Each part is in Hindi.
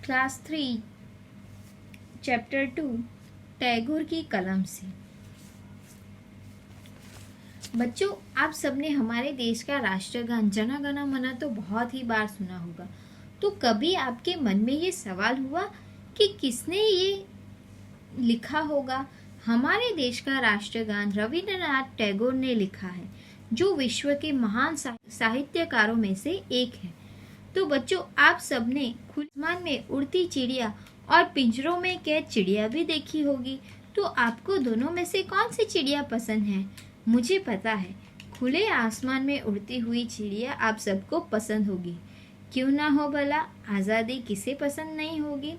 क्लास 3 चैप्टर 2 टैगोर की कलम से। बच्चों, आप सबने हमारे देश का राष्ट्रगान जन गण मन तो बहुत ही बार सुना होगा। तो कभी आपके मन में ये सवाल हुआ कि किसने ये लिखा होगा? हमारे देश का राष्ट्रगान रविंद्रनाथ टैगोर ने लिखा है, जो विश्व के महान साहित्यकारों में से एक है। तो बच्चों, आप सबने खुले आसमान में उड़ती चिड़िया और पिंजरों में कैद चिड़िया भी देखी होगी। तो आपको दोनों में से कौन सी चिड़िया पसंद है? मुझे पता है, खुले आसमान में उड़ती हुई चिड़िया आप सबको पसंद होगी। क्यों ना हो भला, आज़ादी किसे पसंद नहीं होगी?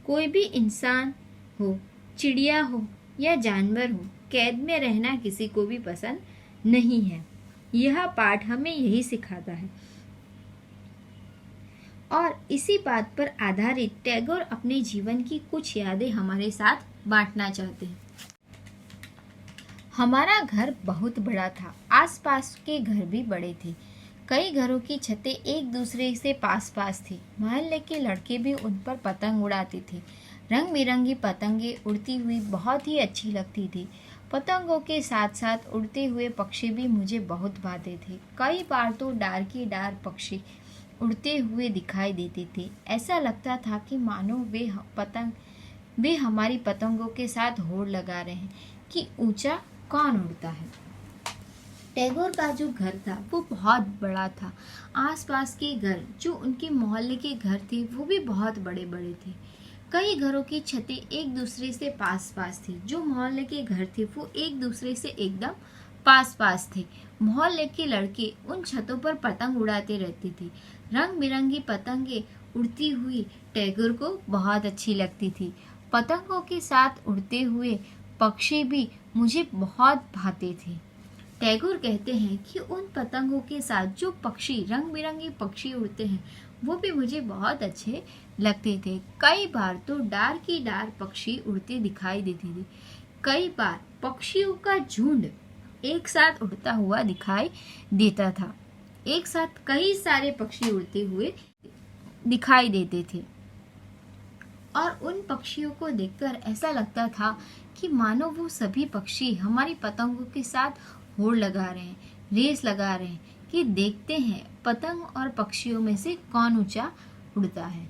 कोई भी इंसान हो, चिड़िया हो या जानवर हो, कैद में रहना किसी को भी पसंद नहीं है। यह पाठ हमें यही सिखाता है और इसी बात पर आधारित टैगोर अपने जीवन की कुछ यादें हमारे साथ बांटना चाहते हैं। हमारा घर बहुत बड़ा था, आसपास के घर भी बड़े थे। कई घरों की छतें एक दूसरे से पास पास थी। मोहल्ले के लड़के भी उन पर पतंग उड़ाते थे। रंग बिरंगी पतंगे उड़ती हुई बहुत ही अच्छी लगती थी। पतंगों के साथ साथ उड़ते हुए पक्षी भी मुझे बहुत भाते थे। कई बार तो डार की डार पक्षी उड़ते हुए दिखाई देते थे। ऐसा लगता था कि मानो वे हमारी पतंगों के साथ होड़ लगा रहे हैं कि ऊंचा कौन उड़ता है। टैगोर का जो घर था वो बहुत बड़ा था। आसपास के घर जो उनके मोहल्ले के घर थे वो भी बहुत बड़े बड़े थे। कई घरों की छतें एक दूसरे से पास पास थी। जो मोहल्ले के घर थे वो एक दूसरे से एकदम पास पास थे। मोहल्ले के लड़के उन छतों पर पतंग उड़ाते रहते थे। रंग बिरंगी पतंगे उड़ती हुई टैगोर को बहुत अच्छी लगती थी। पतंगों के साथ उड़ते हुए पक्षी भी मुझे बहुत भाते थे। टैगोर कहते हैं कि उन पतंगों के साथ जो पक्षी रंग बिरंगे पक्षी उड़ते हैं वो भी मुझे बहुत अच्छे लगते थे। कई बार तो डार की डार पक्षी उड़ते दिखाई देते थे। कई बार पक्षियों का झुंड एक साथ उड़ता हुआ दिखाई देता था। एक साथ कई सारे पक्षी उड़ते हुए दिखाई देते थे और उन पक्षियों को देखकर ऐसा लगता था कि मानो वो सभी पक्षी हमारी पतंगों के साथ होड़ लगा रहे हैं, रेस लगा रहे हैं कि देखते हैं पतंग और पक्षियों में से कौन ऊंचा उड़ता है।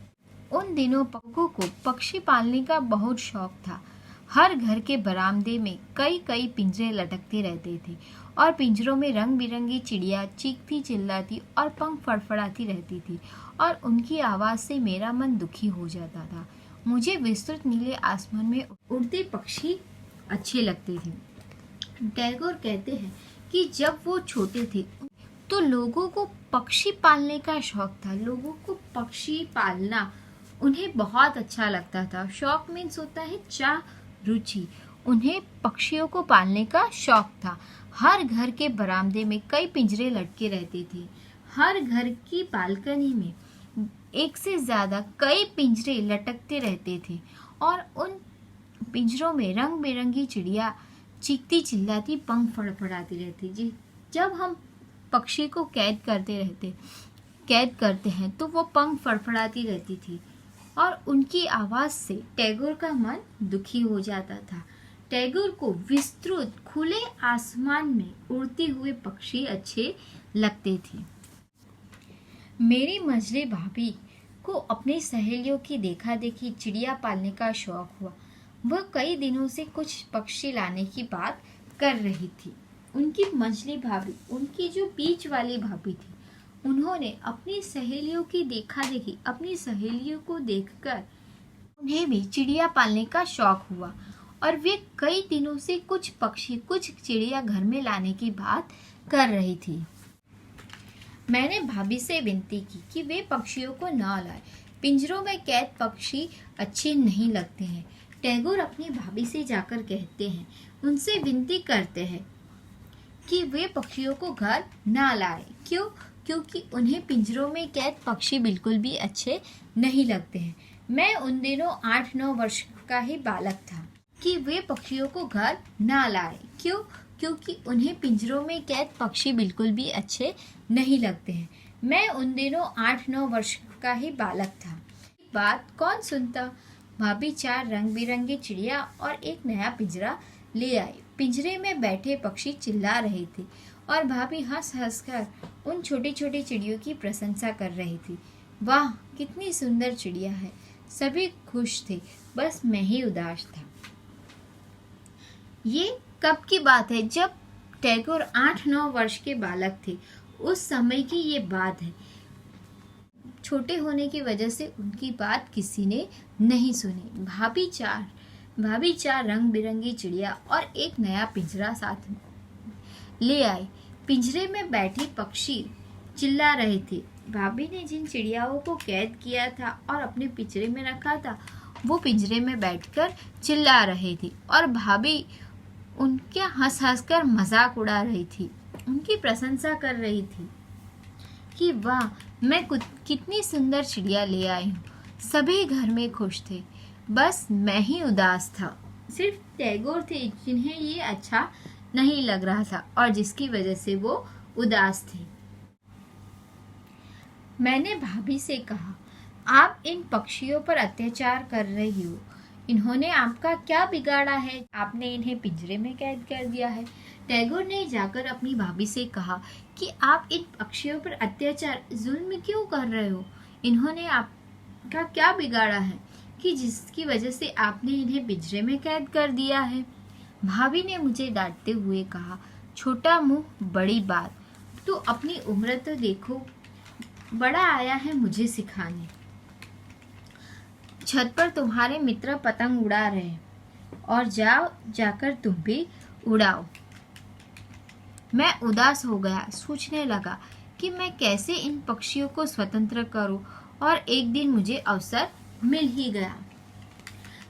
उन दिनों पक्षियों को पक्षी पालने का बहुत शौक था। हर घर के बरामदे में कई कई पिंजरे लटकते रहते थे और पिंजरों में रंग बिरंगी चिड़िया चीखती चिल्लाती और पंख फड़फड़ाती रहती थी और उनकी आवाज़ से मेरा मन दुखी हो जाता था। मुझे विस्तृत नीले आसमान में उड़ते पक्षी अच्छे लगते थे। टैगोर कहते हैं कि जब वो छोटे थे तो लोगों को पक्षी पालने का शौक था। लोगों को पक्षी पालना उन्हें बहुत अच्छा लगता था। शौक मीन्स होता है चाह, रुचि। उन्हें पक्षियों को पालने का शौक था। हर घर के बरामदे में कई पिंजरे लटके रहते थे। हर घर की बालकनी में एक से ज्यादा कई पिंजरे लटकते रहते थे और उन पिंजरों में रंग बिरंगी चिड़िया चीखती चिल्लाती पंख फड़फड़ाती रहती। जी, जब हम पक्षी को कैद करते हैं तो वो पंख फड़फड़ाती रहती थी और उनकी आवाज़ से टैगोर का मन दुखी हो जाता था। टैगोर को विस्तृत खुले आसमान में उड़ते हुए पक्षी अच्छे लगते थे। मेरी मझली भाभी को अपनी सहेलियों की देखा देखी चिड़िया पालने का शौक हुआ। वह कई दिनों से कुछ पक्षी लाने की बात कर रही थी। उनकी मझली भाभी, उनकी जो बीच वाली भाभी थी, उन्होंने अपनी सहेलियों की देखा देखी, अपनी सहेलियों को देखकर उन्हें भी चिड़िया पालने का शौक हुआ और वे कई दिनों से कुछ चिड़िया घर में लाने की बात कर रही थी। मैंने भाभी से विनती की कि वे पक्षियों को न लाए। पिंजरों में कैद पक्षी अच्छे नहीं लगते हैं। टैगोर अपनी भाभी से जाकर कहते हैं, उनसे विनती करते हैं कि वे पक्षियों को घर ना लाए। क्यों? क्योंकि उन्हें पिंजरों में कैद पक्षी बिल्कुल भी अच्छे नहीं लगते हैं। मैं उन दिनों 8-9 वर्ष का ही बालक था कि वे पक्षियों को घर ना लाए। क्यों? क्योंकि उन्हें पिंजरों में कैद पक्षी बिल्कुल भी अच्छे नहीं लगते हैं। मैं उन दिनों 8-9 वर्ष का ही बालक था। बात कौन सुनता। भाभी 4 रंग बिरंगी चिड़िया और एक नया पिंजरा ले आई। पिंजरे में बैठे पक्षी चिल्ला रहे थे और भाभी हंस हंस कर उन छोटी छोटी चिड़ियों की प्रशंसा कर रही थी। वाह, कितनी सुंदर चिड़िया है। सभी खुश थे, बस मैं ही उदास था। ये कब की बात है, जब टैगोर 8-9 वर्ष के बालक थे। उस समय की ये बात है। छोटे होने की वजह से उनकी बात किसी ने नहीं सुनी। भाभी चार रंग बिरंगी चिड़िया और एक नया पिंजरा साथ में ले आई। पिंजरे में बैठे पक्षी चिल्ला रहे थे। भाभी ने जिन चिड़ियाओं को कैद किया था और अपने पिंजरे में रखा था, वो पिंजरे में बैठकर चिल्ला रहे थे और भाभी उनके हंस हंस कर मजाक उड़ा रही थी, उनकी प्रशंसा कर रही थी कि वाह, मैं कितनी सुंदर चिड़िया ले आई हूँ। सभी घर में खुश थे, बस मैं ही उदास था। सिर्फ टैगोर थे जिन्हें ये अच्छा नहीं लग रहा था और जिसकी वजह से वो उदास थे। मैंने भाभी से कहा, आप इन पक्षियों पर अत्याचार कर रही हो। इन्होंने आपका क्या बिगाड़ा है? आपने इन्हें पिंजरे में कैद कर दिया है। टैगोर ने जाकर अपनी भाभी से कहा कि आप इन पक्षियों पर अत्याचार, जुल्म क्यों कर रहे हो? इन्होंने आपका क्या बिगाड़ा है कि जिसकी वजह से आपने इन्हें पिंजरे में कैद कर दिया है? भाभी ने मुझे डांटते हुए कहा, छोटा मुंह बड़ी बात, तू अपनी उम्र तो देखो, बड़ा आया है मुझे सिखाने। छत पर तुम्हारे मित्र पतंग उड़ा रहे हैं और जाकर तुम भी उड़ाओ। मैं उदास हो गया, सोचने लगा कि मैं कैसे इन पक्षियों को स्वतंत्र करूं, और एक दिन मुझे अवसर मिल ही गया।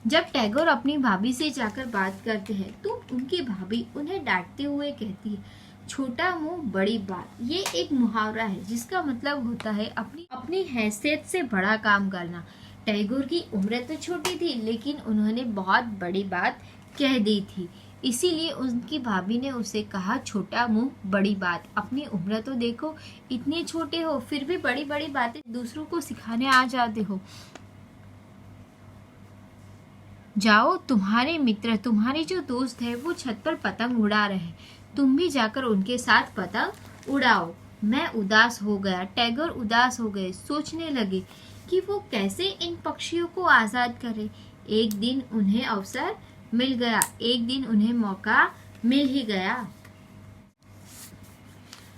जब टैगोर अपनी भाभी से जाकर बात करते हैं तो उनकी भाभी उन्हें डांटते हुए कहती है, छोटा मुंह बड़ी बात। ये एक मुहावरा है जिसका मतलब होता है अपनी हैसियत से बड़ा काम करना। टैगोर की उम्र तो छोटी थी, लेकिन उन्होंने बहुत बड़ी बात कह दी थी, इसीलिए उनकी भाभी ने उसे कहा, छोटा मुंह बड़ी बात। अपनी उम्र तो देखो, इतने छोटे हो फिर भी बड़ी बड़ी बातें दूसरों को सिखाने आ जाते हो। जाओ, तुम्हारे मित्र, तुम्हारे जो दोस्त है वो छत पर पतंग उड़ा रहे हैं, तुम भी जाकर उनके साथ पतंग उड़ाओ। मैं उदास हो गया, टैगोर उदास हो गए, सोचने लगे कि वो कैसे इन पक्षियों को आजाद करे। एक दिन उन्हें अवसर मिल गया, एक दिन उन्हें मौका मिल ही गया।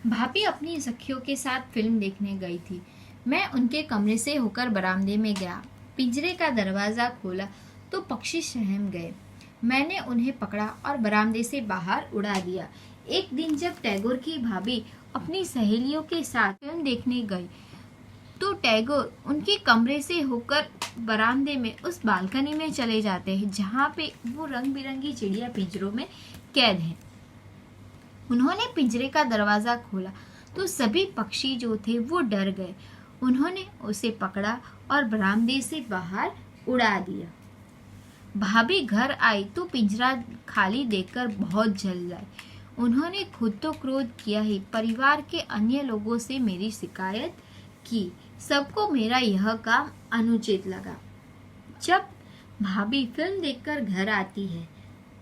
भाभी अपनी सखियों के साथ फिल्म देखने गई थी। मैं उनके कमरे से होकर बरामदे में गया। पिंजरे का दरवाजा खोला तो पक्षी सहम गए। मैंने उन्हें पकड़ा और बरामदे से बाहर उड़ा दिया। एक दिन जब टैगोर की भाभी अपनी सहेलियों के साथ फिल्म देखने गई तो टैगोर उनके कमरे से होकर बरामदे में उस बालकनी में चले जाते हैं जहाँ पे वो रंग बिरंगी चिड़िया पिंजरों में कैद है। उन्होंने पिंजरे का दरवाजा खोला तो सभी पक्षी जो थे वो डर गए। उन्होंने उसे पकड़ा और बरामदे से बाहर उड़ा दिया। भाभी घर आई तो पिंजरा खाली देखकर बहुत जल गए। उन्होंने खुद तो क्रोध किया ही, परिवार के अन्य लोगों से मेरी शिकायत की। सबको मेरा यह काम अनुचित लगा। जब भाभी फिल्म देखकर घर आती है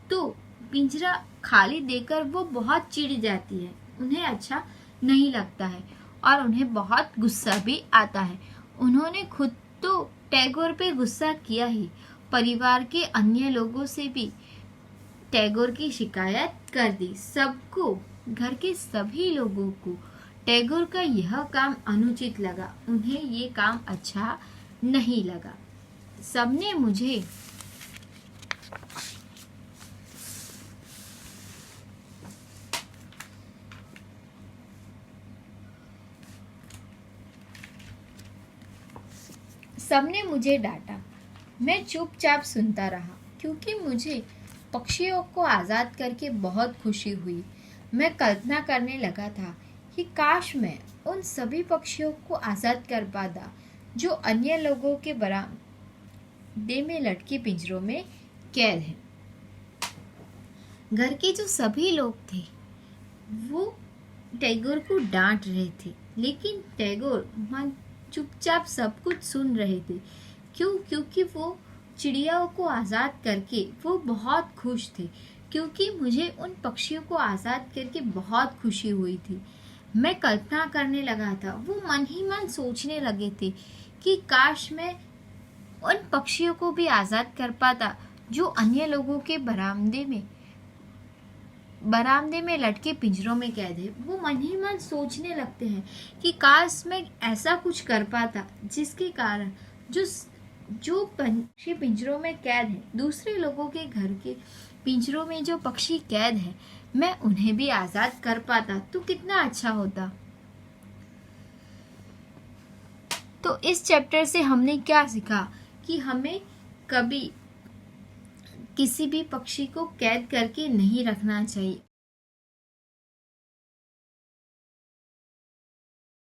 तो पिंजरा खाली देखकर वो बहुत चिढ़ जाती है। उन्हें अच्छा नहीं लगता है और उन्हें बहुत गुस्सा भी आता है। उन्होंने खुद तो टैगोर पे गुस्सा किया ही, परिवार के अन्य लोगों से भी टैगोर की शिकायत कर दी। सबको, घर के सभी लोगों को टैगोर का यह काम अनुचित लगा। उन्हें ये काम अच्छा नहीं लगा। सबने मुझे डांटा। मैं चुपचाप सुनता रहा क्योंकि मुझे पक्षियों को आज़ाद करके बहुत खुशी हुई। मैं कल्पना करने लगा था कि काश मैं उन सभी पक्षियों को आज़ाद कर पाता जो अन्य लोगों के बरामदे में लटके पिंजरों में कैद हैं। घर के जो सभी लोग थे वो टैगोर को डांट रहे थे, लेकिन टैगोर मन चुपचाप सब कुछ सुन रहे थे। क्यों? क्योंकि वो चिड़ियाओं को आज़ाद करके वो बहुत खुश थे, क्योंकि मुझे उन पक्षियों को आज़ाद करके बहुत खुशी हुई थी। मैं कल्पना करने लगा था, वो मन ही मन सोचने लगे थे कि काश मैं उन पक्षियों को भी आज़ाद कर पाता जो अन्य लोगों के बरामदे में लटके पिंजरों में कैद है। वो मन ही मन सोचने लगते हैं कि काश मैं ऐसा कुछ कर पाता जिसके कारण जो जो पक्षी पिंजरों में कैद है, दूसरे लोगों के घर के पिंजरों में जो पक्षी कैद है, मैं उन्हें भी आज़ाद कर पाता तो कितना अच्छा होता। तो इस चैप्टर से हमने क्या सीखा कि हमें कभी किसी भी पक्षी को कैद करके नहीं रखना चाहिए।